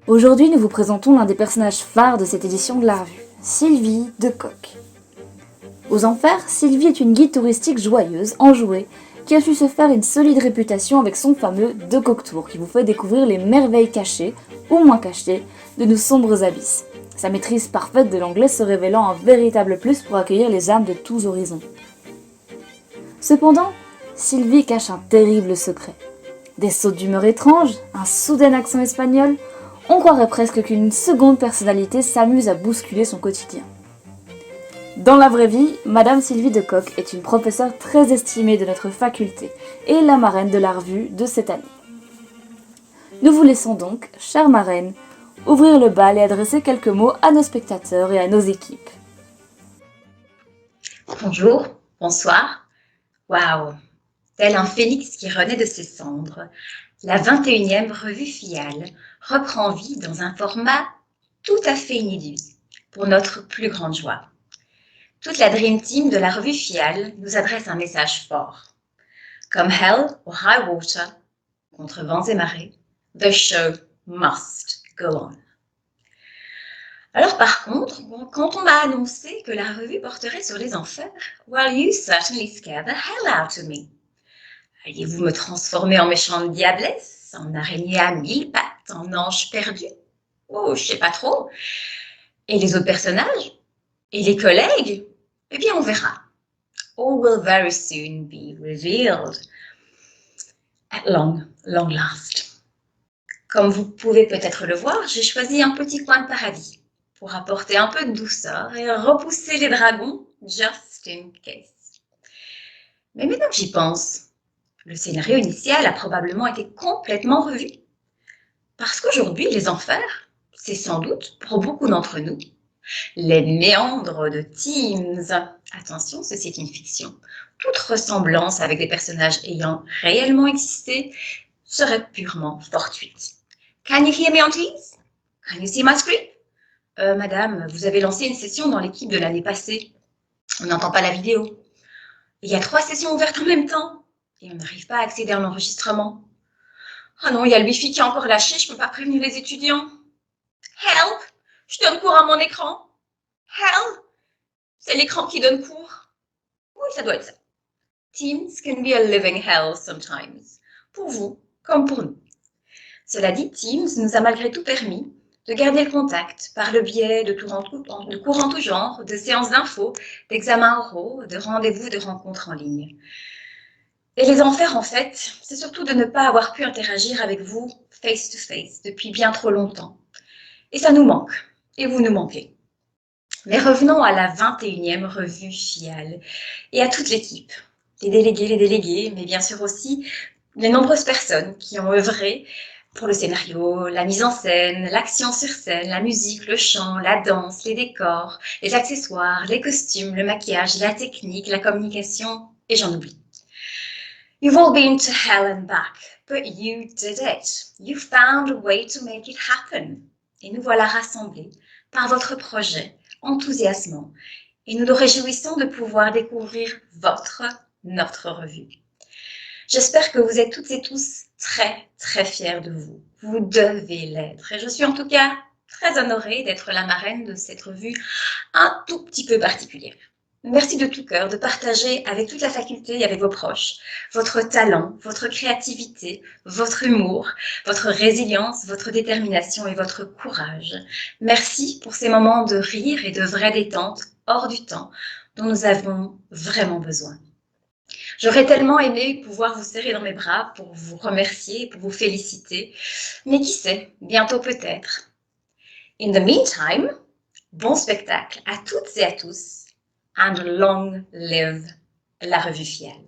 Aujourd'hui, nous vous présentons l'un des personnages phares de cette édition de la revue, Sylvie de Coq. Aux Enfers, Sylvie est une guide touristique joyeuse, enjouée, qui a su se faire une solide réputation avec son fameux De Coq Tour, qui vous fait découvrir les merveilles cachées, ou moins cachées, de nos sombres abysses. Sa maîtrise parfaite de l'anglais se révélant un véritable plus pour accueillir les âmes de tous horizons. Cependant, Sylvie cache un terrible secret. Des sautes d'humeur étranges, un soudain accent espagnol, on croirait presque qu'une seconde personnalité s'amuse à bousculer son quotidien. Dans la vraie vie, Madame Sylvie de Coq est une professeure très estimée de notre faculté et la marraine de la revue de cette année. Nous vous laissons donc, chère marraine, ouvrir le bal et adresser quelques mots à nos spectateurs et à nos équipes. Bonjour, bonsoir. Waouh, tel un phénix qui renaît de ses cendres, la 21e revue FIAL reprend vie dans un format tout à fait inédit, pour notre plus grande joie. Toute la Dream Team de la revue FIAL nous adresse un message fort. Comme hell or high water, contre vents et marées, the show must go on. Alors par contre, quand on m'a annoncé que la revue porterait sur les enfers, well, you certainly scared the hell out of me. Alliez-vous me transformer en méchante diablesse, en araignée à 1000 pattes, en ange perdu? Oh, je sais pas trop. Et les autres personnages? Et les collègues? Eh bien, on verra. All will very soon be revealed. At long last. Comme vous pouvez peut-être le voir, j'ai choisi un petit coin de paradis pour apporter un peu de douceur et repousser les dragons, just in case. Mais maintenant que j'y pense, le scénario initial a probablement été complètement revu. Parce qu'aujourd'hui, les enfers, c'est sans doute, pour beaucoup d'entre nous, les méandres de Teams. Attention, ceci est une fiction. Toute ressemblance avec des personnages ayant réellement existé serait purement fortuite. Can you hear me on Teams? Can you see my screen? Madame, vous avez lancé une session dans l'équipe de l'année passée. On n'entend pas la vidéo. Il y a 3 sessions ouvertes en même temps et on n'arrive pas à accéder à l'enregistrement. Ah non, il y a le wifi qui est encore lâché, je ne peux pas prévenir les étudiants. Help! Je donne cours à mon écran. Help! C'est l'écran qui donne cours. Oui, ça doit être ça. Teams can be a living hell sometimes. Pour vous, comme pour nous. Cela dit, Teams nous a malgré tout permis de garder le contact par le biais de cours en tout genre, de séances d'infos, d'examens oraux, de rendez-vous, de rencontres en ligne. Et les enfers, en fait, c'est surtout de ne pas avoir pu interagir avec vous face to face depuis bien trop longtemps. Et ça nous manque, et vous nous manquez. Mais revenons à la 21e revue FIAL et à toute l'équipe, les délégués, mais bien sûr aussi les nombreuses personnes qui ont œuvré pour le scénario, la mise en scène, l'action sur scène, la musique, le chant, la danse, les décors, les accessoires, les costumes, le maquillage, la technique, la communication, et j'en oublie. You've all been to hell and back, but you did it. You found a way to make it happen. Et nous voilà rassemblés par votre projet enthousiasmant. Et nous nous réjouissons de pouvoir découvrir notre revue. J'espère que vous êtes toutes et tous très, très fiers de vous. Vous devez l'être. Et je suis en tout cas très honorée d'être la marraine de cette revue un tout petit peu particulière. Merci de tout cœur de partager avec toute la faculté et avec vos proches votre talent, votre créativité, votre humour, votre résilience, votre détermination et votre courage. Merci pour ces moments de rire et de vraie détente hors du temps dont nous avons vraiment besoin. J'aurais tellement aimé pouvoir vous serrer dans mes bras pour vous remercier, pour vous féliciter, mais qui sait, bientôt peut-être. In the meantime, bon spectacle à toutes et à tous. And long live la revue FIAL.